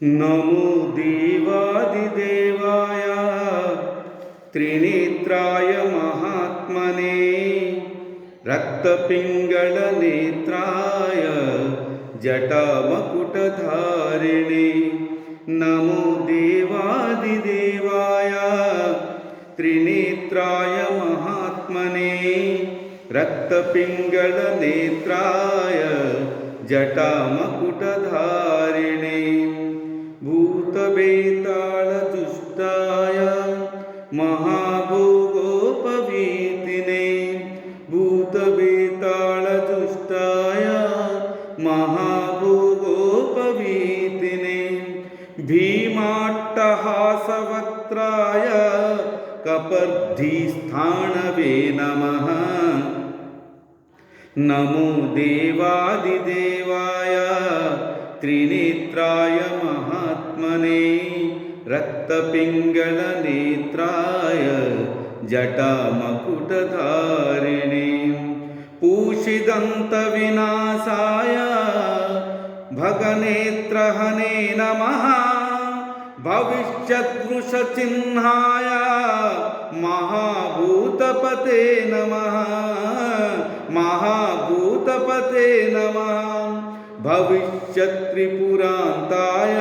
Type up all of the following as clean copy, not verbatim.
नमो देवादिदेवाय त्रिनेत्राय महात्मने रक्तपिङ्गलनेत्राय जटामकुटधारिणे। नमो देवादिदेवाय त्रिनेत्राय महात्मने रक्तपिङ्गलनेत्राय जटामकुटधारिणे। भूतवेतालदुष्टाय महाभोगोपवीतिने भूतवेतालदुष्टाय महाभोगोपवीतिने भीमाट्टहासवक्त्राय कपर्धिस्थाणवे नमः। नमो देवादिदेवाय त्रिनेत्राय महात्मने रक्तपिङ्गलनेत्राय जटामकुटधारिणे। पूषिदन्तविनाशाय भगनेत्रहने नमः। भविष्यद्वृषचिह्नाय महाभूतपते नमः। महाभूतपते नमः। भविष्यत्त्रिपुरान्ताय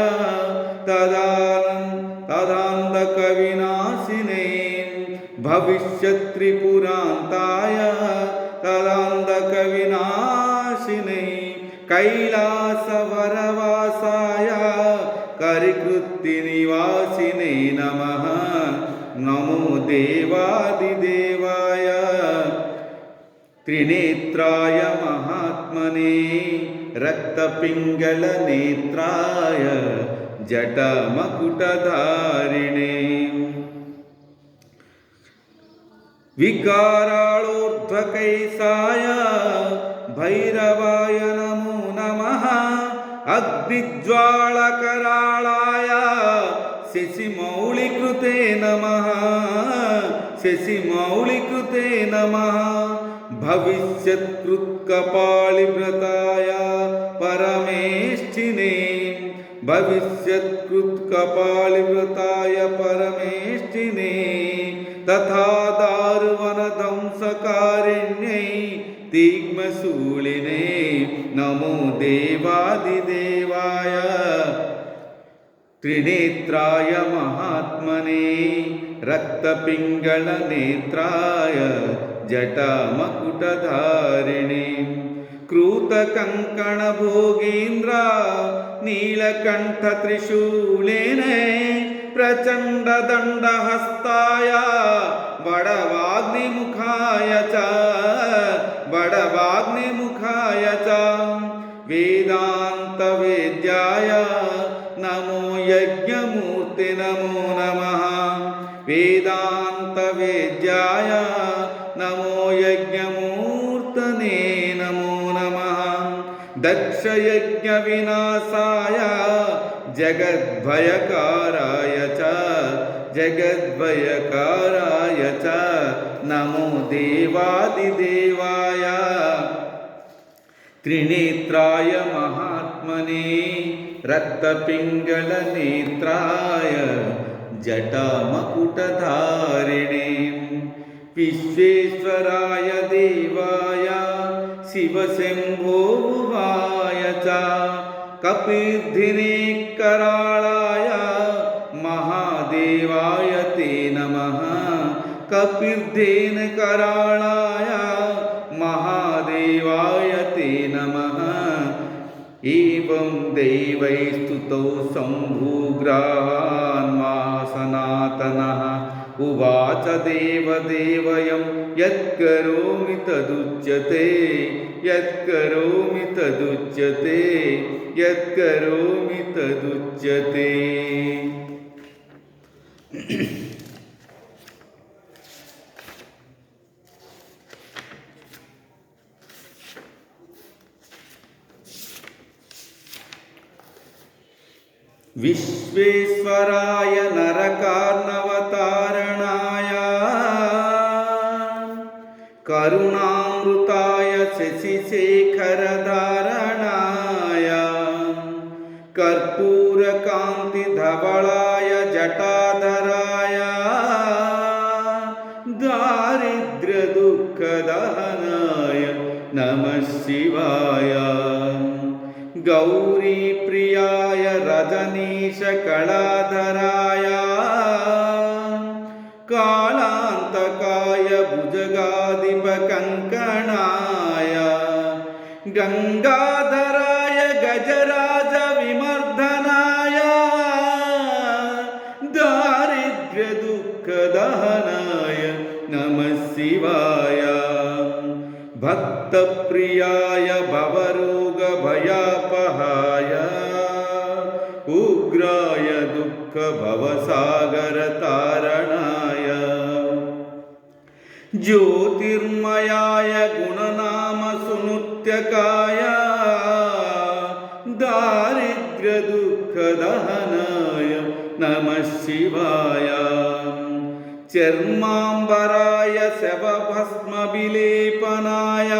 तदान्धकविनाशिने भविष्यत्त्रिपुरान्ताय तदान्धकविनाशिने कैलासवरवासाय करिकृत्तिनिवासिने नमः। नमो देवादिदेवाय त्रिनेत्राय महात्मने रक्तपिङ्गलनेत्राय जटामकुटधारिणे। विकाराळोर्ध्वकैसाय भैरवाय नमो नमः। अग्निज्वालकराळाय शशिमौलिकृते नमः। शशिमौलिकृते नमः। भविष्यत्कृत्कपालिव्रताय परमेष्ठिने भविष्यत्कृत्कपालिव्रताय परमेष्ठिने तथा दारुवनध्वंसकारिण्यै तीक्ष्णशूलिने। नमो देवादिदेवाय त्रिनेत्राय महात्मने रक्तपिङ्गलनेत्राय जटामकुटधारिणे। क्रूतकङ्कणभोगेन्द्र नीलकण्ठत्रिशूलेन प्रचण्डदण्डहस्ताय बडवाग्निमुखाय च बडवाग्निमुखाय च वेदान्तवेद्याय नमो यज्ञमूर्ते नमो नमः। वेदान्तवेद्याय नमो यज्ञमूर्तने नमो नमः। दक्षयज्ञविनाशाय जगद्भयकाराय च जगद्भयकाराय च नमो देवादिदेवाय त्रिनेत्राय महात्मने रक्तपिङ्गलनेत्राय जटामकुटधारिणे। विश्वेश्वराय देवाय शिवशम्भोवाय च कपिर्धिने कराळाय महादेवाय ते नमः। कपिर्धेन कराळाय महादेवाय ते नमः। एवं दैवैस्तुतो शम्भुग्रहान्मा सनातनः उवाच देवदेवयं यत्करोमि तदुच्यते यत्करोमि तदुच्यते यत्करोमि तदुच्यते। विश्वेश्वराय नरकार्णवतारणाय करुणामृताय शशिशेखरधारणाय कर्पूरकान्तिधवलाय जटाधराय दारिद्र्यदुःखदहनाय नमः शिवाय गौरीप्रियाय रजनीशकलाधराय कालान्तकाय भुजगाधिपकङ्कणाय गङ्गाधराय गजराजविमर्दनाय दारिद्र्यदुःखदहनाय नमः शिवाय भक्तप्रियाय भवरोगभयापहाय उग्राय दुःखभवसागरतारणाय ज्योतिर्मयाय गुणनामसुनुत्यकाय दारिद्र्यदुःखदहनाय नमः शिवाय चर्माम्बराय शवभस्मविलेपनाय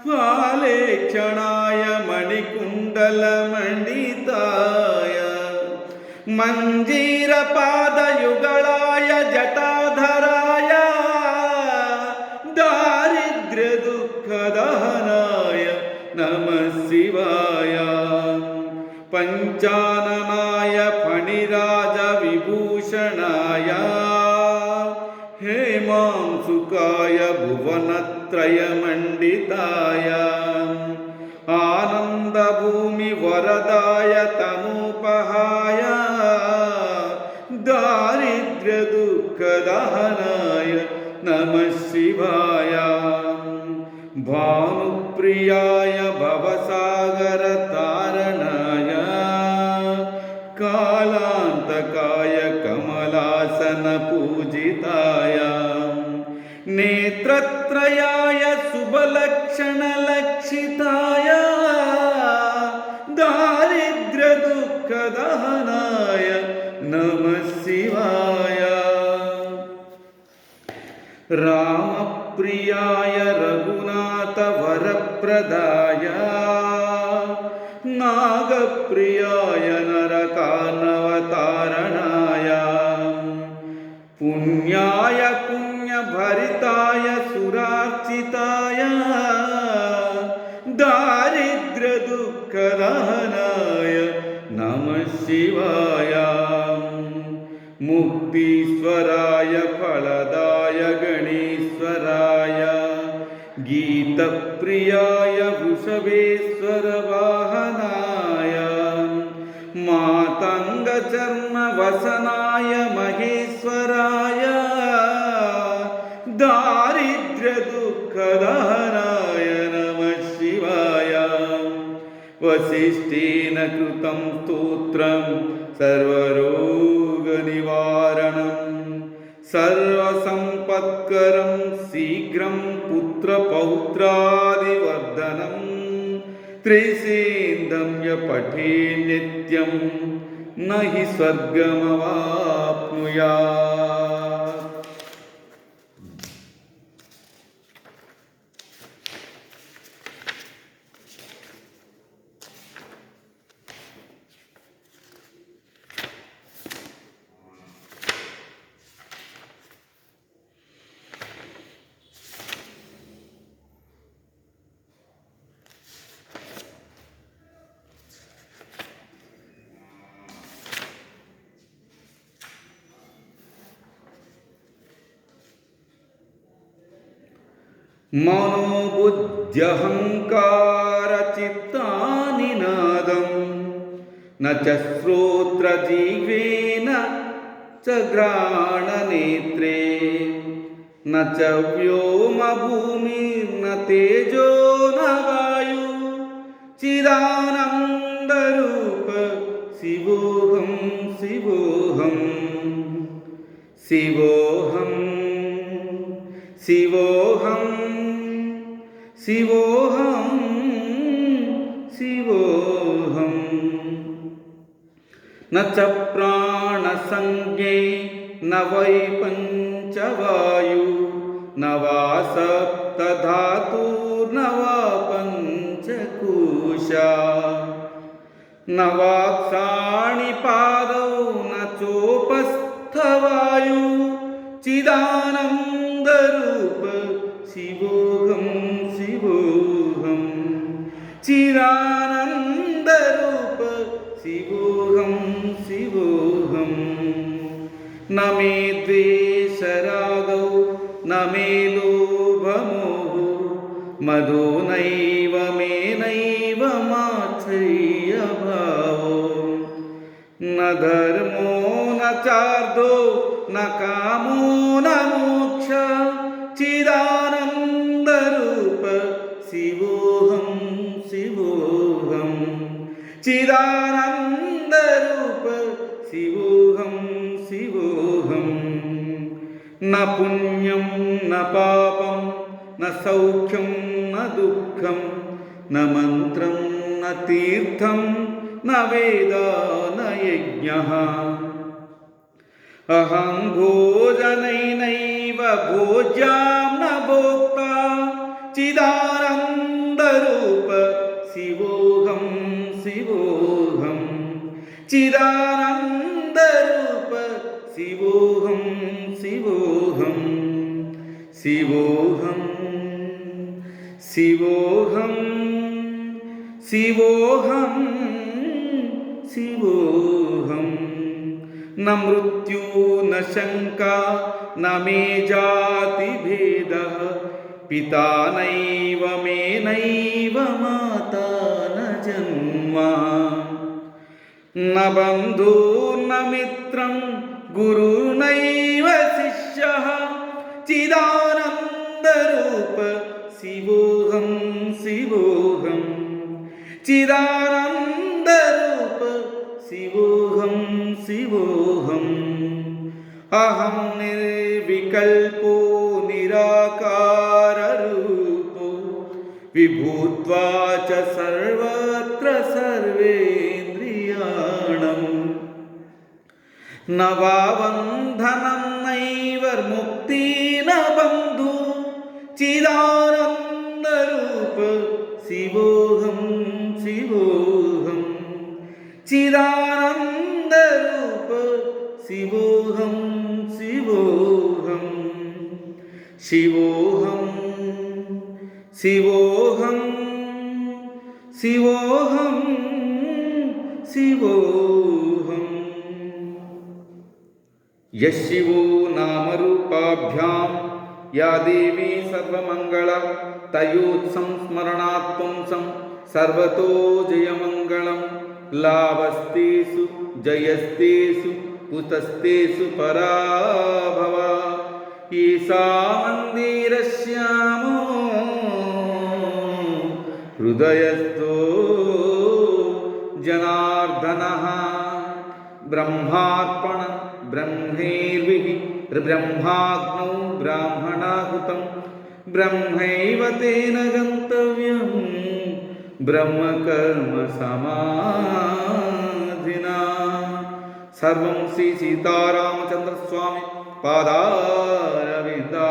फालेक्षणाय मणिकुण्डलमण्डिताय मञ्जीरपादयुगलाय जटाधराय दारिद्र्यदुःखदहनाय नमः शिवाय पञ्चाननाय फणिराजविभूषणाय हेमांशुकाय भुवनत्रयमण्डिताय आनन्दभूमिवरदाय तमोपहाय दारिद्र्यदुःखदहनाय नमः शिवाय भानुप्रियाय भवसागरतारणाय कालान्तकाय कमलासनपूजिताय नेत्रत्रयाय शुभलक्षणलक्षिताय दारिद्र्यदुःखदहनाय नमः शिवाय रामप्रियाय रघुनाथवरप्रदाय नागप्रियाय नरकार्णवतारणाय पुण्याय पुण्यभरिताय सुरार्चिताय दारिद्र्यदुःखदहनाय नमः शिवाय मुक्तीश्वराय फलदाय गणेश्वराय गीतप्रियाय वृषभेश्वरवाहनाय मातङ्गचर्मवसनाय महेश्वराय दारिद्र्यदुःखदहनाय नमः शिवाय वसिष्ठेन कृतं स्तोत्रं सर्वरोगनिवारणं सर्वसम्पत्करं शीघ्रं पुत्रपौत्रादिवर्धनं त्रिसेन्दं य पठे नित्यं न हि स्वर्गमवाप्नुयात्। मनोबुद्ध्यहङ्कारचित्तानिनादं न च श्रोत्रजिह्वेन च घ्राणनेत्रे न च व्योमभूमिर्न तेजो न वायु चिदानन्दरूप शिवोऽहं शिवोऽहं शिवोऽहं शिवोऽहं शिवोऽहं शिवोऽहं न च प्राणसंज्ञे न वै पञ्चवायु न वा सप्तधातुर्न वा पञ्चकोशा न वाक्साणि पादौ न चोपस्थवायु चिदानन्दरूप शिवोऽहं शिवोऽहं चिदानन्दरूप शिवोऽहं शिवोऽहं न मे द्वेषरागौ न मे लोभमोहो मदो नैव मे नैव मात्सर्यभावो न धर्मो न चार्दो न कामो न मोक्ष चिदानन्दरूप शिवोऽहं शिवोऽहं चिदानन्दरूप शिवोऽहं शिवोऽहं न पुण्यं न पापं न सौख्यं न दुःखं न मन्त्रं न तीर्थं न वेदा न यज्ञः अहं भोजनैनैव भोज्यां न भोक्ता चिदानन्दरूप शिवोऽहं शिवोऽहं चिदानन्दरूप शिवोऽहं शिवोऽहं शिवोऽहं शिवोऽहं शिवोऽहं शिवोऽहं न मृत्यु न शङ्का न मे जातिभेदः पिता नैव मे नैव माता न जन्म न बन्धुर्न मित्रं गुरुर्नैव शिष्यः चिदानन्दरूप शिवोऽहं शिवोऽहं चिदानन्दरूप शिवोऽहं शिवोऽहम् अहं निर्विकल्पो निराकाररूपो विभूत्वा च सर्वत्र सर्वेन्द्रियाणां न वा बन्धनं नैव मुक्ति न बन्धु चिदानन्दरूप शिवोऽहं शिवोऽहं चिदानन्दरूप शिवोऽहं शिवोऽहं शिवोऽहं शिवोऽहं शिवोऽहं शिवोऽहं यशिवो नामरूपाभ्यां या देवी सर्वमङ्गला तयोत्सं स्मरणात् पुंसं सर्वतो जयमङ्गलं लाभस्तेषु जयस्तेषु कुतस्तेषु पराभव ईशा मन्दिरस्यामो हृदयस्थो जनार्दनः ब्रह्मार्पण ब्रह्मैर्विः ब्रह्माग्नौ ब्राह्मणाहुतं ब्रह्मैव तेन गन्तव्यं ब्रह्मकर्म समाधिना सर्वं श्री सीतारामचन्द्र स्वामी पादारविन्दा